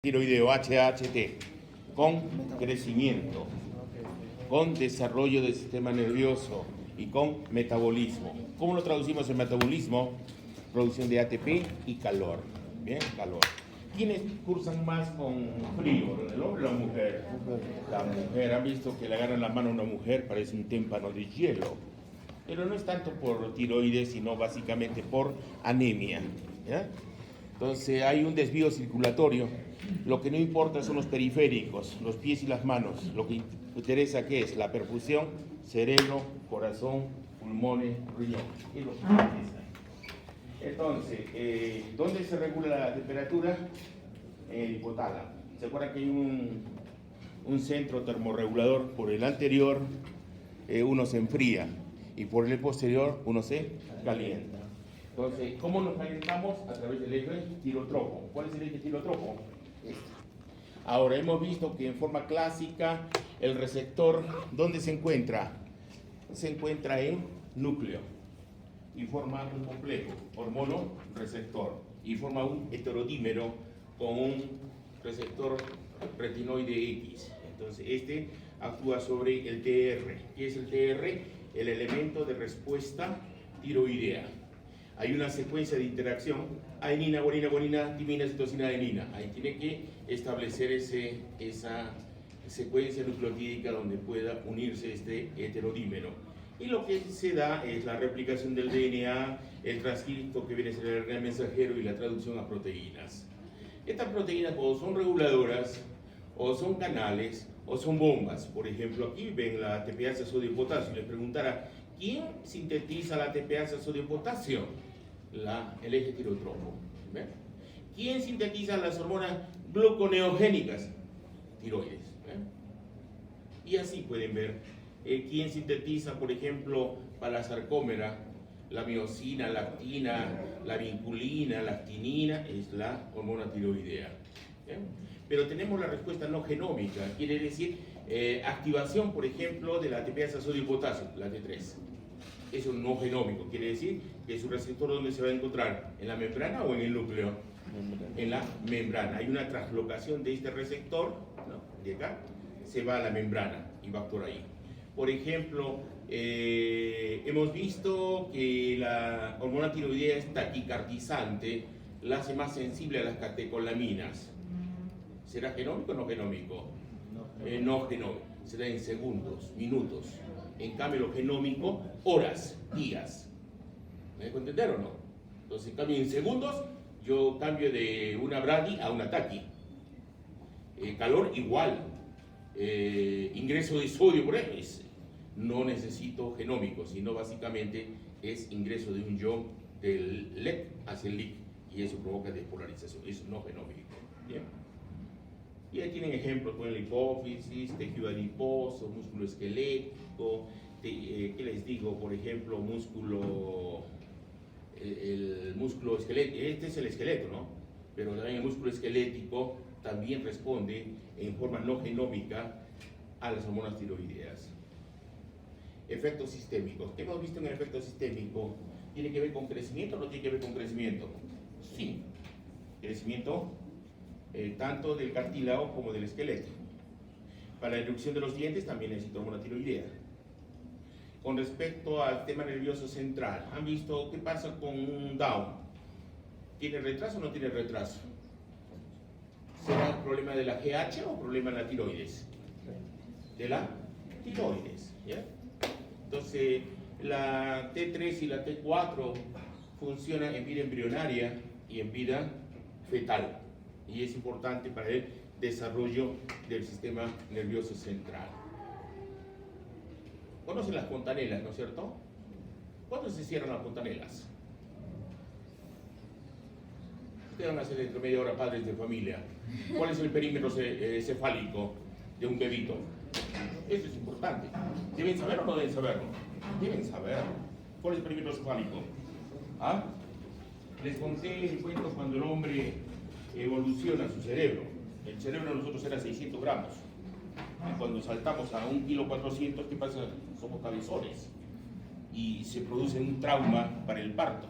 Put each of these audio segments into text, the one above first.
Tiroideo HHT, con crecimiento, con desarrollo del sistema nervioso y con metabolismo. ¿Cómo lo traducimos en metabolismo? Producción de ATP y calor. Bien, calor. ¿Quiénes cursan más con frío? ¿El hombre o la mujer? La mujer. ¿Han visto que le agarran la mano a una mujer? Parece un témpano de hielo. Pero no es tanto por tiroides, sino básicamente por anemia. ¿Ya? Entonces hay un desvío circulatorio. Lo que no importa son los periféricos, los pies y las manos. Lo que interesa ¿qué es? La perfusión, cerebro, corazón, pulmones, riñón. Es lo que interesa. Entonces, ¿dónde se regula la temperatura? En el hipotálamo. ¿Se acuerdan que hay un centro termorregulador? Por el anterior uno se enfría y por el posterior uno se calienta. Entonces, ¿cómo nos calentamos? A través del eje tirotropo. ¿Cuál es el eje tirotropo? Este. Ahora, hemos visto que en forma clásica el receptor, ¿dónde se encuentra? Se encuentra en núcleo y forma un complejo, hormono-receptor, y forma un heterodímero con un receptor retinoide X. Entonces, este actúa sobre el TR. ¿Qué es el TR? El elemento de respuesta tiroidea. Hay una secuencia de interacción, adenina, guanina, guanina, timina, citosina, adenina. Ahí tiene que establecer esa secuencia nucleotídica donde pueda unirse este heterodímero. Y lo que se da es la replicación del DNA, el transcripto que viene a ser el RNA mensajero y la traducción a proteínas. Estas proteínas o son reguladoras, o son canales, o son bombas. Por ejemplo, aquí ven la ATPasa sodio potasio. Les preguntara, ¿quién sintetiza la ATPasa sodio potasio? El eje tirotropo. ¿Ven? ¿Quién sintetiza las hormonas gluconeogénicas? Tiroides. ¿Ven? Y así pueden ver quién sintetiza, por ejemplo, para la sarcómera, la miosina, la actina, la vinculina, la actinina, es la hormona tiroidea. ¿Ven? Pero tenemos la respuesta no genómica, quiere decir activación, por ejemplo, de la ATPasa sodio potasio, la T3. Eso no genómico, quiere decir que su receptor ¿dónde se va a encontrar? ¿En la membrana o en el núcleo? En la membrana. Hay una translocación de este receptor, ¿no? De acá, se va a la membrana y va por ahí. Por ejemplo, hemos visto que la hormona tiroidea es taquicardizante, la hace más sensible a las catecolaminas. ¿Será genómico o no genómico? No genómico, se da en segundos, minutos. En cambio, lo genómico, horas, días. ¿Me dejo entender o no? Entonces, en cambio, en segundos, yo cambio de una bradi a una taqui. Calor igual. Ingreso de sodio, por ejemplo, no necesito genómico, sino básicamente es ingreso de un ion del LED hacia el LIC. Y eso provoca despolarización. Eso no genómico. ¿Bien? Y ahí tienen ejemplos con la hipófisis, tejido adiposo, músculo esquelético, ¿qué les digo? Por ejemplo, el músculo esquelético, este es el esqueleto, ¿no? Pero también el músculo esquelético también responde en forma no genómica a las hormonas tiroideas. Efectos sistémicos. ¿Qué hemos visto en el efecto sistémico? ¿Tiene que ver con crecimiento o no tiene que ver con crecimiento? Sí. Crecimiento tanto del cartílago como del esqueleto. Para la erupción de los dientes también necesita hormona tiroidea. Con respecto al tema nervioso central, ¿han visto qué pasa con un Down? ¿Tiene retraso o no tiene retraso? ¿Será un problema de la GH o un problema de la tiroides? De la tiroides. ¿Ya? Entonces, la T3 y la T4 funcionan en vida embrionaria y en vida fetal. Y es importante para el desarrollo del sistema nervioso central. ¿Conocen las fontanelas, no es cierto? ¿Cuándo se cierran las fontanelas? Ustedes van a ser dentro de media hora padres de familia. ¿Cuál es el perímetro cefálico de un bebito? Eso es importante. ¿Deben saber o no deben saberlo? Deben saber. ¿Cuál es el perímetro cefálico? ¿Ah? Les conté el cuento cuando el hombre evoluciona su cerebro. El cerebro de nosotros era 600 gramos. Y cuando saltamos a 1,4 kg, ¿qué pasa? Somos cabezones. Y se produce un trauma para el parto.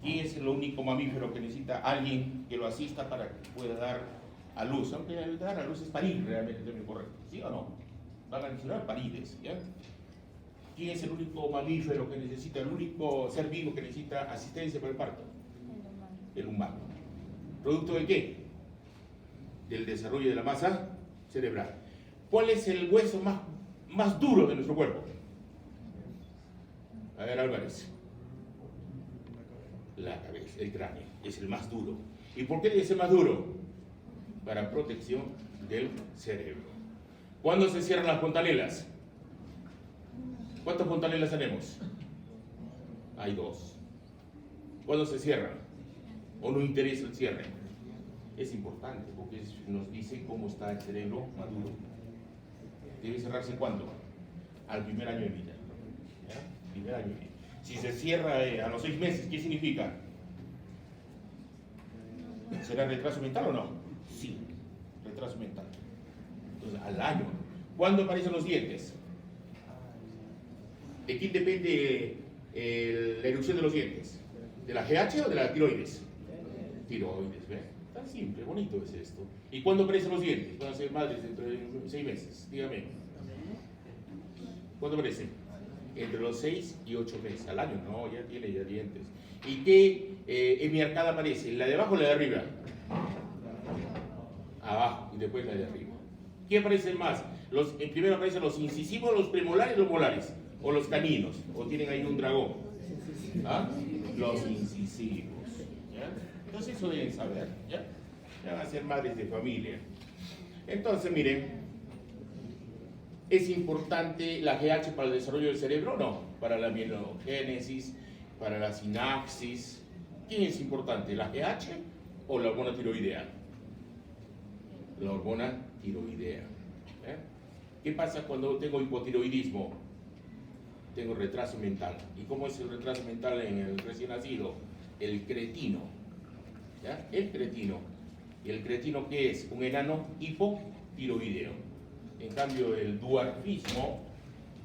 ¿Quién es el único mamífero que necesita alguien que lo asista para que pueda dar a luz? Aunque dar a luz es parir, realmente es correcto. ¿Sí o no? Van a mencionar parides, ¿ya? ¿Quién es el único mamífero que necesita, el único ser vivo que necesita asistencia para el parto? El humano. ¿Producto de qué? Del desarrollo de la masa cerebral. ¿Cuál es el hueso más duro de nuestro cuerpo? A ver, Álvarez. La cabeza, el cráneo, es el más duro. ¿Y por qué debe ser más duro? Para protección del cerebro. ¿Cuándo se cierran las fontanelas? ¿Cuántas fontanelas tenemos? Hay 2. ¿Cuándo se cierran? ¿O no interesa el cierre? Es importante porque nos dice cómo está el cerebro maduro. ¿Debe cerrarse cuándo? Al primer año de vida. ¿Ya? Primer año de vida. Si se cierra a los 6 meses, ¿qué significa? ¿Será retraso mental o no? Sí, retraso mental. Entonces, al año. ¿Cuándo aparecen los dientes? ¿De quién depende la erupción de los dientes? ¿De la GH o de la tiroides? Tiroides, ¿ves? Tan simple, bonito es esto. ¿Y cuándo aparecen los dientes? Van a ser madres dentro de 6 meses, dígame. ¿Cuándo aparecen? Entre los 6 y 8 meses. Al año, no, ya tiene ya dientes. ¿Y qué hemiarcada aparece? ¿La de abajo o la de arriba? Abajo, y después la de arriba. ¿Qué aparecen más? Primero aparecen los incisivos, los premolares, los molares. O los caninos, o tienen ahí un dragón. ¿Ah? Los incisivos. ¿Ya? Entonces eso deben saber. ¿Ya? Ya van a ser madres de familia. Entonces, miren, ¿es importante la GH para el desarrollo del cerebro? No. Para la mielogénesis, para la sinapsis. ¿Quién es importante? ¿La GH o la hormona tiroidea? La hormona tiroidea. ¿Eh? ¿Qué pasa cuando tengo hipotiroidismo? Tengo retraso mental. ¿Y cómo es el retraso mental en el recién nacido? El cretino. ¿Ya? El cretino. ¿Y el cretino qué es? Un enano hipotiroideo. En cambio, el duarfismo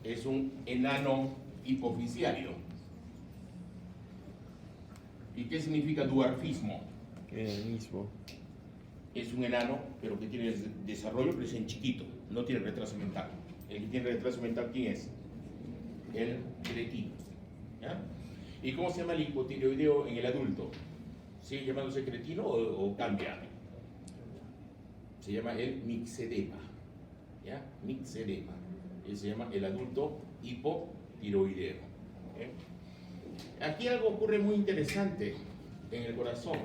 es un enano hipofisiario. ¿Y qué significa duarfismo? Enanismo. Es un enano, pero que tiene desarrollo, pero es en chiquito. No tiene retraso mental. El que tiene retraso mental, ¿quién es? El cretino. ¿Ya? ¿Y cómo se llama el hipotiroideo en el adulto? ¿Sigue llamándose cretino o cambia? Se llama el mixedema. ¿Ya? Mixedema. Él se llama el adulto hipotiroideo. ¿Eh? Aquí algo ocurre muy interesante en el corazón.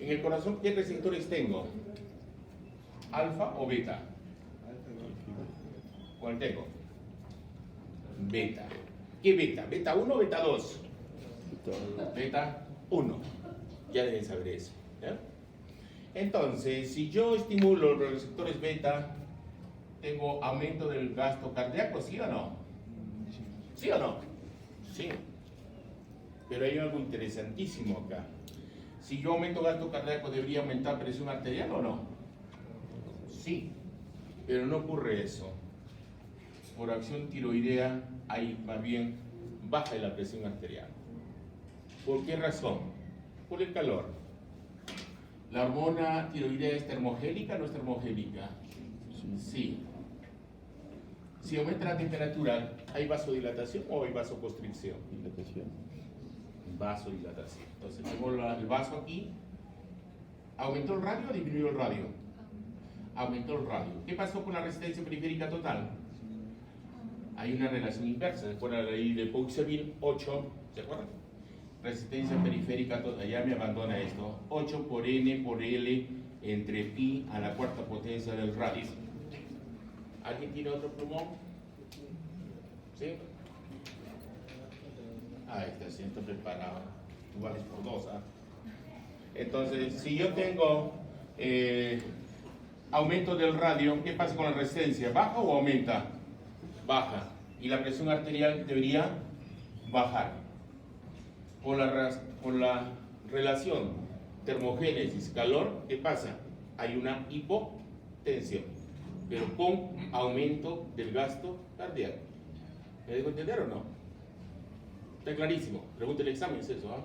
En el corazón, ¿qué receptores tengo? ¿Alfa o beta? ¿Cuál tengo? Beta. ¿Qué beta? ¿Beta 1 o beta 2? Beta 1. Ya deben saber eso. ¿Ya? Entonces, si yo estimulo los receptores beta, ¿tengo aumento del gasto cardíaco? ¿Sí o no? ¿Sí o no? Sí. Pero hay algo interesantísimo acá. Si yo aumento gasto cardíaco, ¿debería aumentar presión arterial o no? Sí. Pero no ocurre eso. Por acción tiroidea hay más bien baja la presión arterial. ¿Por qué razón? Por el calor. ¿La hormona tiroidea es termogénica o no es termogénica? Sí. Si aumenta la temperatura, ¿hay vasodilatación o hay vasoconstricción? Dilatación. Vasodilatación. Entonces tengo el vaso aquí. ¿Aumentó el radio o disminuyó el radio? Aumentó el radio. ¿Qué pasó con la resistencia periférica total? Hay una relación inversa. Después de la ley de Poixeville, 8, ¿se acuerdan? Resistencia periférica total, ya me abandona esto. 8 por N por L entre pi a la cuarta potencia del radio. ¿Alguien tiene otro plumón? ¿Sí? Ah, está siento preparado. Tú vales por 2, ¿ah? Entonces, si yo tengo aumento del radio, ¿qué pasa con la resistencia? ¿Baja o aumenta? Baja. Y la presión arterial debería bajar. Por la relación termogénesis-calor, ¿qué pasa? Hay una hipotensión, pero con aumento del gasto cardíaco. ¿Me dejo entender o no? Está clarísimo. Pregunta el examen, es eso, ¿ah?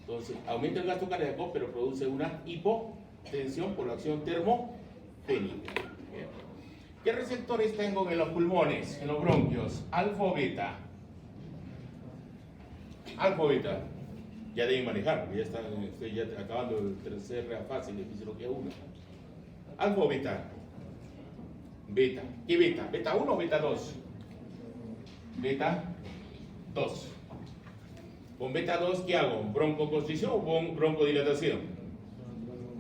Entonces, aumenta el gasto cardíaco, pero produce una hipotensión por la acción termogénica. Bien. ¿Qué receptores tengo en los pulmones, en los bronquios? Alfa o beta. Alfa o beta. Ya deben manejar, porque ya están ya acabando el tercer fase de fisiología 1. Alfa o beta. Beta. ¿Qué beta? ¿Beta 1 o beta 2? Beta 2. Con beta 2, ¿qué hago? ¿Broncoconstricción o broncodilatación?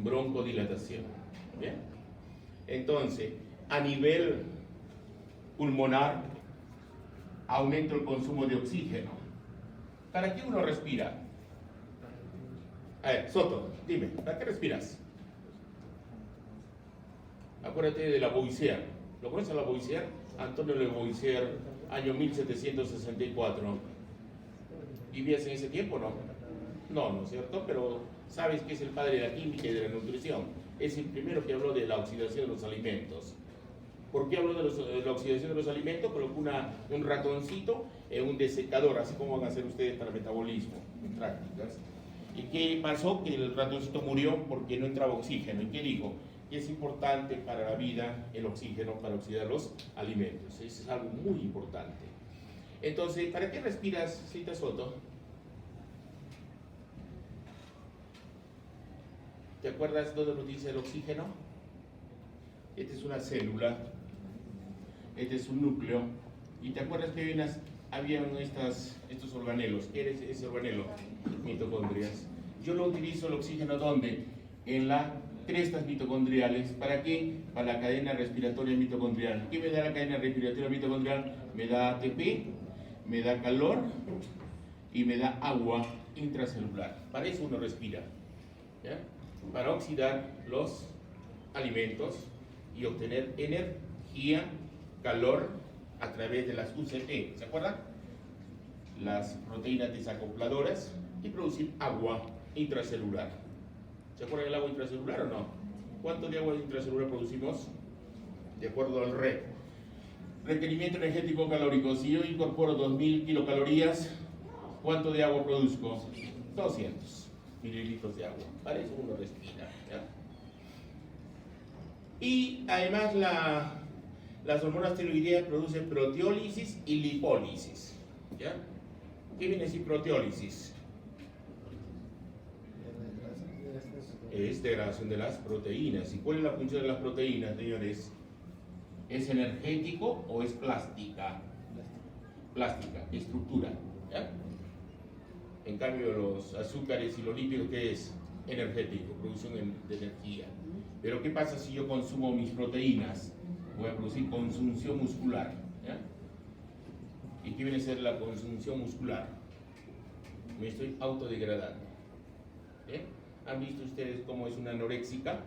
Broncodilatación. ¿Bien? Entonces, a nivel pulmonar, aumento el consumo de oxígeno. ¿Para qué uno respira? A ver, Soto, dime, ¿para qué respiras? Acuérdate de Lavoisier. ¿Lo conoces a Lavoisier? Antonio Lavoisier, año 1764. ¿Vivías en ese tiempo, no? No, ¿no es cierto? Pero sabes que es el padre de la química y de la nutrición. Es el primero que habló de la oxidación de los alimentos. ¿Por qué habló de la oxidación de los alimentos? Colocó un ratoncito en un desecador, así como van a hacer ustedes para metabolismo, en prácticas. ¿Y qué pasó? Que el ratoncito murió porque no entraba oxígeno. ¿Y qué dijo? Que es importante para la vida el oxígeno para oxidar los alimentos. Eso es algo muy importante. Entonces, ¿para qué respiras, Cita Soto? ¿Te acuerdas dónde lo dice el oxígeno? Esta es una célula, este es un núcleo. ¿Y te acuerdas que habían estos organelos? ¿Qué es ese organelo? Mitocondrias. Yo lo utilizo el oxígeno ¿dónde? En las crestas mitocondriales. ¿Para qué? Para la cadena respiratoria mitocondrial. ¿Qué me da la cadena respiratoria mitocondrial? Me da ATP, me da calor y me da agua intracelular. Para eso uno respira. ¿Ya? Para oxidar los alimentos y obtener energía, calor a través de las UCP. ¿Se acuerdan? Las proteínas desacopladoras y producir agua intracelular. ¿Se acuerdan del agua intracelular o no? ¿Cuánto de agua intracelular producimos? De acuerdo al requerimiento energético calórico. Si yo incorporo 2000 kilocalorías, ¿cuánto de agua produzco? 200 mililitros de agua. Para eso uno respira. ¿Ya? Y además las hormonas tiroideas producen proteólisis y lipólisis. ¿Ya? ¿Qué viene a decir proteólisis? Es degradación de las proteínas. ¿Y cuál es la función de las proteínas, señores? ¿Es energético o es plástica? Plástica, estructura. ¿Ya? En cambio, los azúcares y los lípidos, ¿qué es? Energético, producción de energía. Pero ¿qué pasa si yo consumo mis proteínas? Voy a producir consunción muscular. ¿Ya? ¿Y qué viene a ser la consunción muscular? Me estoy autodegradando. ¿Eh? ¿Han visto ustedes cómo es una anoréxica?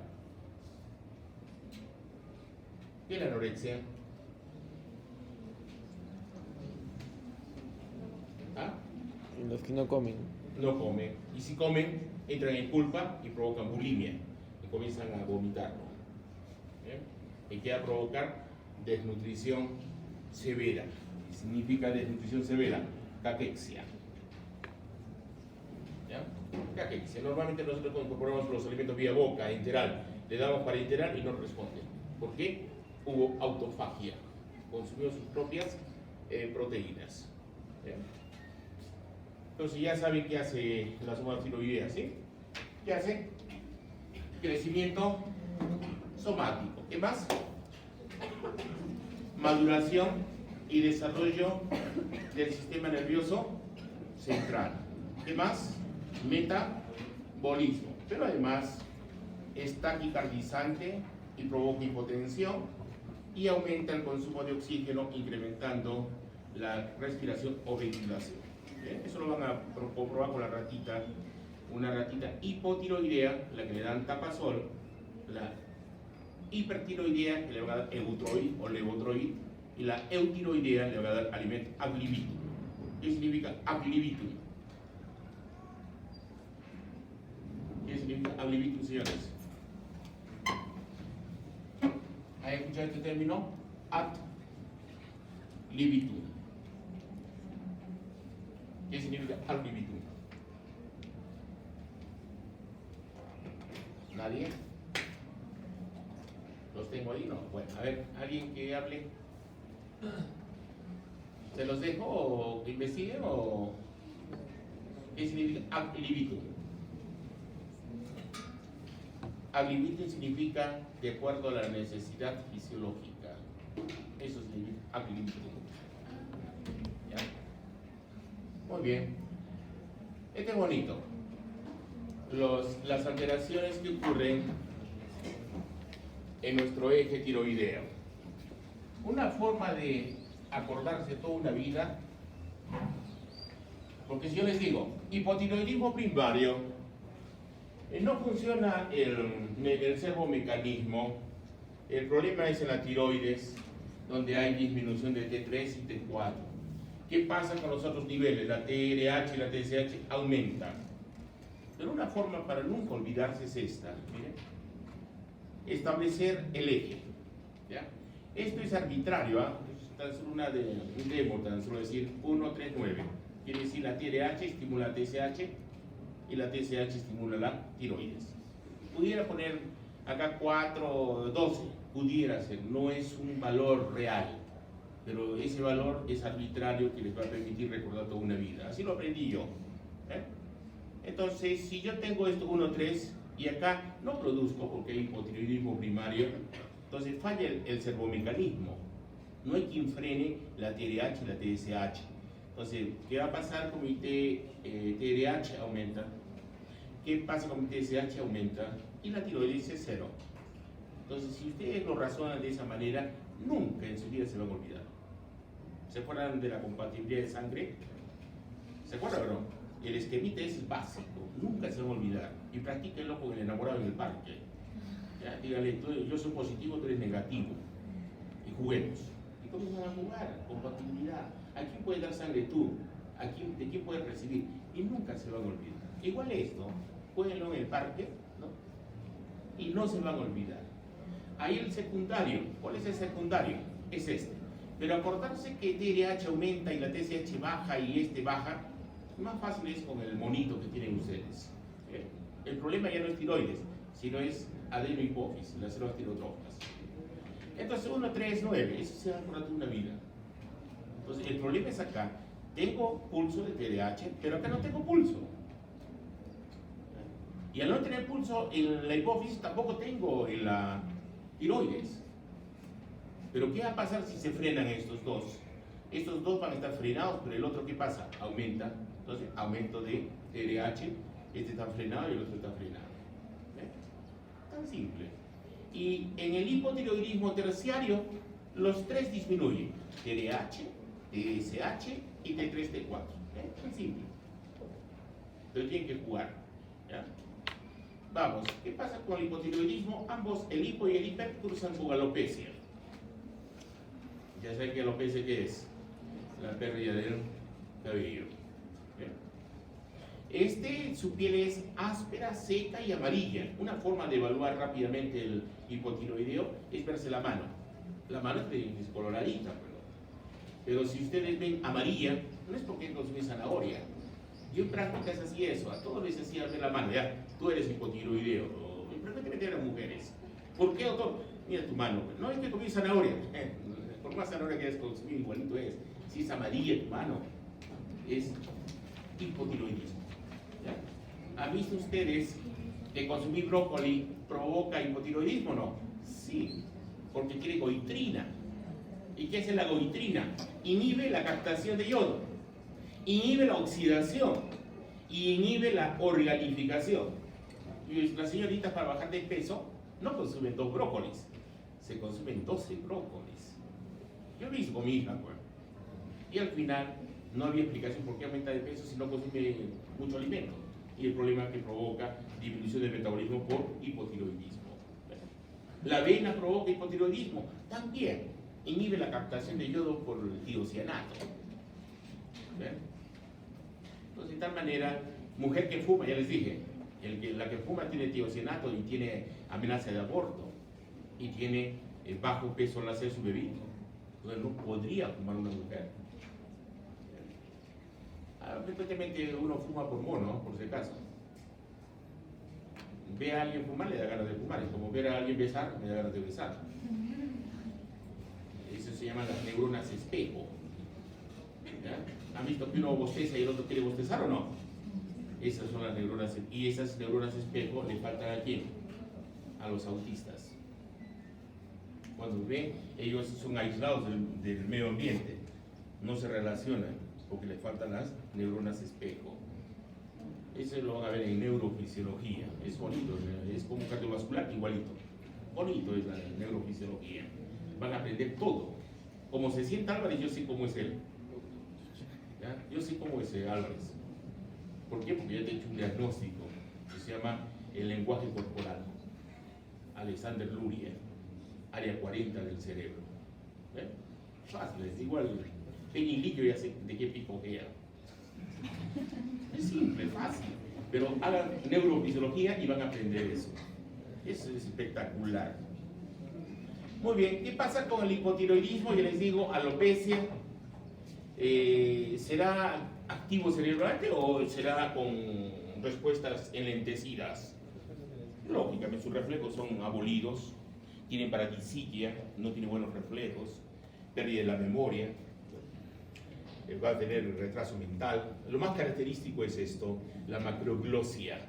¿Qué es la anorexia? ¿Ah? Los que no comen. No comen. Y si comen, entran en culpa y provocan bulimia. Y comienzan a vomitarlo. ¿Eh? Y que va a provocar desnutrición severa. ¿Qué significa desnutrición severa? Caquexia. ¿Ya? Caquexia. Normalmente nosotros incorporamos los alimentos vía boca, enteral. Le damos para enteral y no responde. ¿Por qué? Hubo autofagia. Consumió sus propias proteínas. ¿Ya? Entonces ya saben qué hace la hormona tiroidea, ¿sí? ¿Qué hace? Crecimiento somático. ¿Qué más? Maduración y desarrollo del sistema nervioso central. ¿Qué más? Metabolismo. Pero además es taquicardizante y provoca hipotensión y aumenta el consumo de oxígeno incrementando la respiración o ventilación. ¿Bien? Eso lo van a comprobar con la ratita, una ratita hipotiroidea, la que le dan tapasol, la hipertiroidea, que le van a dar eutroid o levotroid, y la eutiroidea le van a dar alimento aglibitum. ¿Qué significa aglibitum? ¿Qué significa aglibitum, señores? ¿Hay escuchado este término? Ad libitum. ¿Qué significa ad libitum? ¿Nadie? ¿Los tengo ahí? No. Bueno, a ver, ¿alguien que hable? ¿Se los dejo o que investiguen o qué significa ad libitum? Ad libitum significa de acuerdo a la necesidad fisiológica. Eso significa ad libitum. ¿Ya? Muy bien. Este es bonito. Las alteraciones que ocurren en nuestro eje tiroideo. Una forma de acordarse toda una vida, porque si yo les digo hipotiroidismo primario, no funciona el servomecanismo. El problema es en la tiroides, donde hay disminución de T3 y T4. ¿Qué pasa con los otros niveles? La TRH y la TSH aumentan. Pero una forma para nunca olvidarse es esta, miren. Establecer el eje, ¿ya? Esto es arbitrario, ¿ah? Tan solo un demo, tan solo decir 1, 3, 9. Quiere decir la TRH estimula la TSH y la TSH estimula la tiroides. Pudiera poner acá 4, 12, pudiera ser, no es un valor real, pero ese valor es arbitrario que les va a permitir recordar toda una vida. Así lo aprendí yo, ¿eh? Entonces, si yo tengo esto 1, 3 y acá no produzco porque hay hipotiroidismo primario, entonces falla el servomecanismo. No hay quien frene la TRH y la TSH. Entonces, ¿qué va a pasar con mi TRH? Aumenta. ¿Qué pasa con mi TSH? Aumenta. Y la tiroides es 0. Entonces, si ustedes lo razonan de esa manera, nunca en su vida se van a olvidar. ¿Se acuerdan de la compatibilidad de sangre? ¿Se acuerdan o no? El esquemita es básico, nunca se va a olvidar. Y practíquenlo con el enamorado en el parque. ¿Ya? Díganle, yo soy positivo, tú eres negativo. Y juguemos. Y comienzan a jugar, compatibilidad. ¿A quién puedes dar sangre tú? ¿De quién puedes recibir? Y nunca se van a olvidar. Igual esto, jueguenlo en el parque, ¿no? Y no se van a olvidar. Ahí el secundario, ¿cuál es el secundario? Es este. Pero acordarse que TRH aumenta y la TSH baja y este baja, más fácil es con el monito que tienen ustedes. El problema ya no es tiroides, sino es adenohipófisis, las células tirotróficas. Entonces 1, 3, 9, eso se va a acordar toda una vida. Entonces el problema es acá, tengo pulso de TRH, pero acá no tengo pulso. Y al no tener pulso en la hipófisis tampoco tengo en la tiroides. Pero ¿qué va a pasar si se frenan estos dos? Estos dos van a estar frenados, pero el otro ¿qué pasa? Aumenta. Entonces, aumento de TRH, este está frenado y el otro está frenado. Tan simple. Y en el hipotiroidismo terciario, los tres disminuyen. TRH, TSH y T3, T4. Tan simple. Pero tienen que jugar. ¿Ya? Vamos, ¿qué pasa con el hipotiroidismo? Ambos, el hipo y el hiper, cruzan con alopecia. Ya saben que alopecia, ¿qué es? La pérdida del cabello. Su piel es áspera, seca y amarilla. Una forma de evaluar rápidamente el hipotiroideo es verse la mano. La mano es descoloradita, pero si ustedes ven amarilla, no es porque consumen zanahoria. Yo en práctica es así eso, a todos les hacía ver la mano, ya, tú eres hipotiroideo, y frecuentemente eran mujeres. ¿Por qué, doctor? Mira tu mano, no es que comí zanahoria, por más zanahoria que hayas consumido, igualito es. Si es amarilla tu mano, es hipotiroidismo. ¿Ya? ¿Han visto ustedes que consumir brócoli provoca hipotiroidismo o no? Sí, porque tiene goitrina. ¿Y qué hace la goitrina? Inhibe la captación de yodo, inhibe la oxidación y inhibe la organificación. Y las señoritas para bajar de peso no consumen 2 brócolis, se consumen 12 brócolis. Yo lo hice con mi hija, pues. Y al final no había explicación por qué aumenta de peso si no consume mucho alimento. Y el problema que provoca disminución del metabolismo por hipotiroidismo. La avena provoca hipotiroidismo, también inhibe la captación de yodo por el tiocianato. Entonces, de tal manera, mujer que fuma, ya les dije, la que fuma tiene tiocianato y tiene amenaza de aborto y tiene bajo peso al nacer su bebito. Entonces no podría fumar una mujer. Frecuentemente uno fuma por mono, por si acaso. Ve a alguien fumar, le da ganas de fumar. Es como ver a alguien besar, me da ganas de besar. Eso se llaman las neuronas espejo. ¿Ya? ¿Han visto que uno bosteza y el otro quiere bostezar o no? Esas son las neuronas, y esas neuronas espejo le faltan a quién? A los autistas. Cuando ven, ellos son aislados del medio ambiente, no se relacionan porque les faltan las neuronas espejo. Eso lo van a ver en neurofisiología, es bonito, es como cardiovascular igualito. Bonito es la neurofisiología. Van a aprender todo. Como se sienta Álvarez, yo sé cómo es él. ¿Ya? Yo sé cómo es Álvarez. ¿Por qué? Porque ya te he hecho un diagnóstico que se llama el lenguaje corporal. Alexander Luria, área 40 del cerebro. ¿Ven? Fácil, es igual. Peñilillo ya sé de qué pipojea. Es simple, fácil. Pero hagan neurofisiología y van a aprender eso. Eso es espectacular. Muy bien, ¿qué pasa con el hipotiroidismo? Yo les digo, alopecia. ¿Será activo cerebralmente o será con respuestas enlentecidas? Lógicamente, sus reflejos son abolidos, tienen paradisiquia, no tiene buenos reflejos, pérdida de la memoria, va a tener retraso mental. Lo más característico es esto, la macroglosia.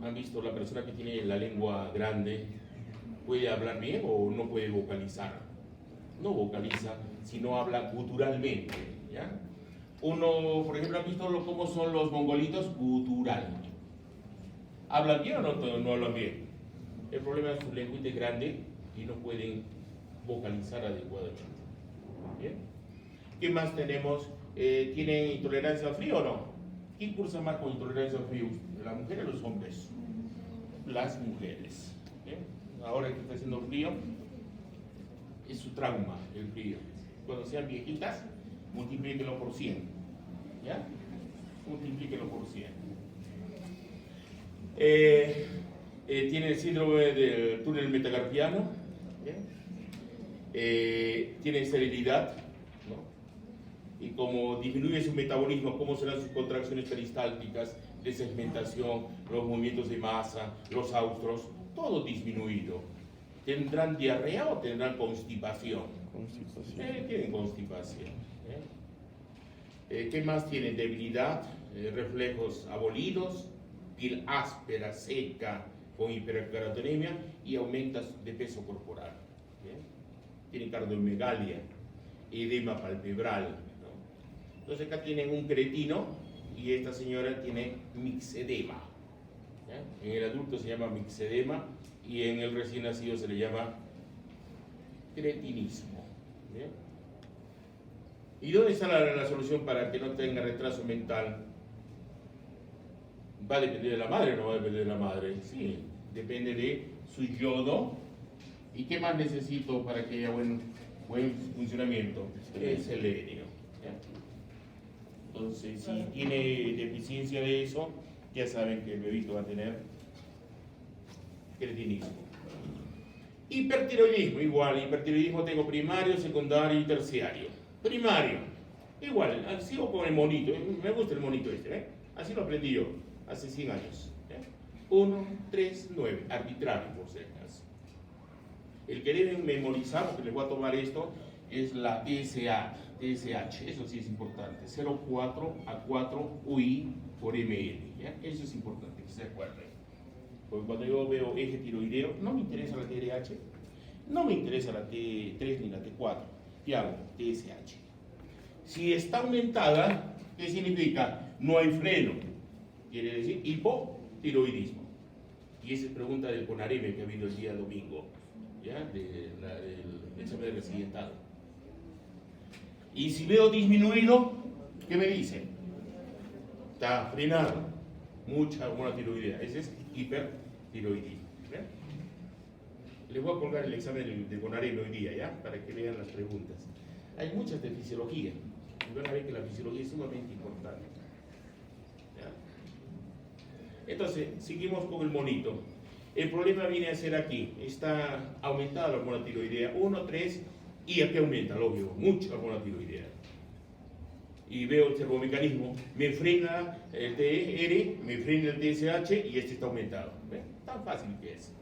¿Han visto la persona que tiene la lengua grande? ¿Puede hablar bien o no puede vocalizar? No vocaliza, sino habla guturalmente, ¿ya? Uno, por ejemplo, ¿han visto cómo son los mongolitos? Gutural. ¿Hablan bien o no hablan bien? El problema es que su lengüita es grande y no pueden vocalizar adecuadamente. ¿Bien? ¿Qué más tenemos? ¿Tienen intolerancia al frío o no? ¿Quién cursa más con intolerancia al frío? ¿Las mujeres o los hombres? Las mujeres. ¿Bien? Ahora que está haciendo frío, es su trauma el frío. Cuando sean viejitas, multiplíquenlo por 100. ¿Ya? Multiplíquenlo por 100. Tiene el síndrome del túnel metacarpiano. Tiene esterilidad, ¿no? Y como disminuye su metabolismo, cómo serán sus contracciones peristálticas, desegmentación, los movimientos de masa, los austros, todo disminuido. ¿Tendrán diarrea o tendrán constipación? Constipación. Tienen constipación. ¿Qué más tienen? Debilidad, reflejos abolidos, piel áspera, seca, con hiperkeratonemia y aumentos de peso corporal. ¿Bien? Tienen cardiomegalia, edema palpebral, ¿no? Entonces acá tienen un cretino y esta señora tiene mixedema. ¿Ya? En el adulto se llama mixedema y en el recién nacido se le llama cretinismo. ¿Bien? ¿Y dónde está la solución para que no tenga retraso mental? ¿Va a depender de la madre o no va a depender de la madre? Sí, depende de su yodo. ¿Y qué más necesito para que haya buen funcionamiento? El selenio. ¿Ya? Entonces, si tiene deficiencia de eso, ya saben que el bebito va a tener cretinismo. Hipertiroidismo, igual. Hipertiroidismo tengo primario, secundario y terciario. Primario, igual. Sigo con el monito. Me gusta el monito este, ¿eh? Así lo aprendí yo hace 100 años. 1, 3, 9, arbitrario por si acaso. El que deben memorizar, porque les voy a tomar esto, es la TSH, eso sí es importante, 0,4 a 4 UI por ml, ¿ya? Eso es importante, que se acuerden. Porque cuando yo veo eje tiroideo, no me interesa la TRH, no me interesa la T3 ni la T4, ¿qué hago? TSH. Si está aumentada, ¿qué significa? No hay freno, quiere decir hipotiroidismo. Y esa es pregunta del CONAREME que ha habido el día domingo, ¿ya? Del examen de residentado. Y si veo disminuido, ¿qué me dice? Está frenado, mucha hormona tiroidea, ese es hipertiroidismo. ¿Ven? Les voy a colgar el examen de CONAREME hoy día, ¿ya? Para que vean las preguntas. Hay muchas de fisiología, y van a ver que la fisiología es sumamente importante. Entonces, seguimos con el monito. El problema viene a ser aquí. Está aumentada la hormona tiroidea, 1, 3, y aquí aumenta, lógico, mucha hormona tiroidea. Y veo el servomecanismo, me frena el TR, me frena el TSH y este está aumentado. Tan fácil que es.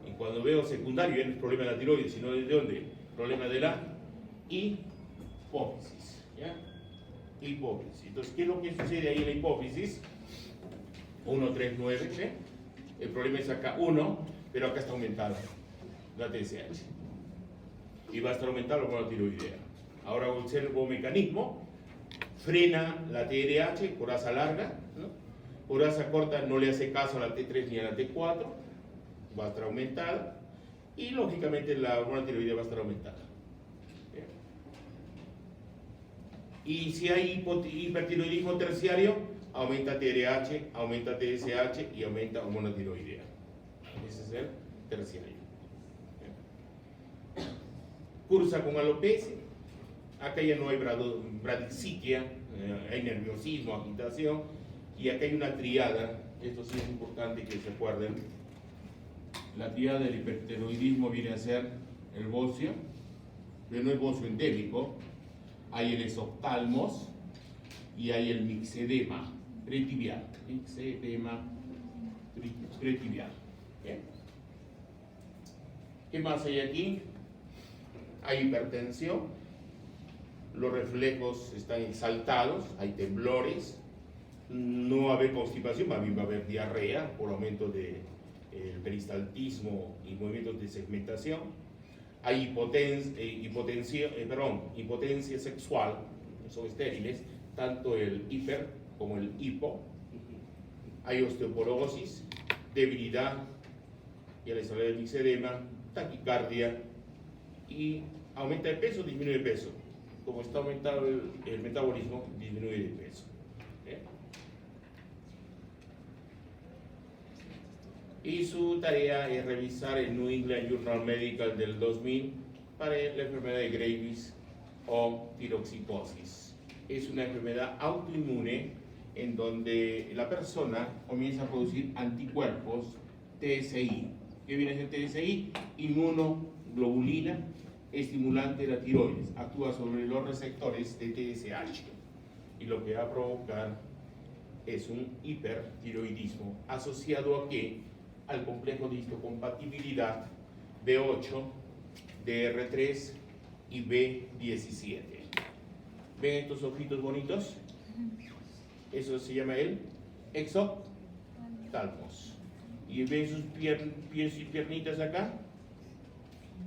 Y cuando veo secundario, ya no es problema de la tiroides, sino de dónde? Problema de la hipófisis. ¿Ya? Hipófisis. Entonces, ¿qué es lo que sucede ahí en la hipófisis? 1, 3, 9. ¿Sí? El problema es acá 1, pero acá está aumentada la TSH. Y va a estar aumentada la hormona tiroidea. Ahora observo un mecanismo, frena la TRH, coraza larga, ¿no? Coraza corta no le hace caso a la T3 ni a la T4, va a estar aumentada, y lógicamente la hormona tiroidea va a estar aumentada. Bien. Y si hay hipertiroidismo terciario, aumenta TRH, aumenta TSH y aumenta hormona tiroidea. Ese es el terciario. Bien. Cursa con alopecia. Acá ya no hay bradixiquia, hay nerviosismo, agitación, y acá hay una triada. Esto sí es importante que se acuerden. La triada del hipertiroidismo viene a ser el bocio, pero no el bocio endémico. Hay el exoftalmos y hay el mixedema pretibial. Mixedema pretibial. ¿Bien? ¿Qué más hay aquí? Hay hipertensión. Los reflejos están exaltados, hay temblores, no va a haber constipación, más bien va a haber diarrea por aumento del peristaltismo y movimientos de segmentación. Hay impotencia sexual, son estériles, tanto el hiper como el hipo. Hay osteoporosis, debilidad, ya les hablé del mixedema, taquicardia, y aumenta de peso, disminuye de peso. Como está aumentado el metabolismo, disminuye de peso. Y su tarea es revisar el New England Journal Medical del 2000 para la enfermedad de Graves o tiroxicosis. Es una enfermedad autoinmune en donde la persona comienza a producir anticuerpos TSI. ¿Qué viene a ser TSI? Inmunoglobulina estimulante de la tiroides, actúa sobre los receptores de TSH y lo que va a provocar es un hipertiroidismo asociado a qué? Al complejo de histocompatibilidad B8, DR3 y B17. ¿Ven estos ojitos bonitos? Eso se llama el exoftalmos. ¿Y ven sus pies y piernitas acá?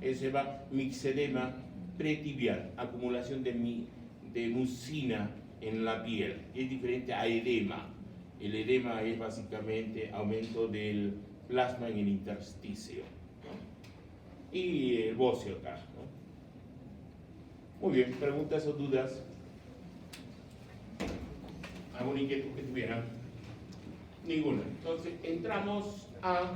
Ese va mixedema pretibial, acumulación de mucina en la piel. Es diferente a edema. El edema es básicamente aumento del plasma en el intersticio, ¿no? Y el bocio acá, ¿no? Muy bien, preguntas o dudas. ¿Alguna inquietud que tuvieran? Ninguna. Entonces entramos a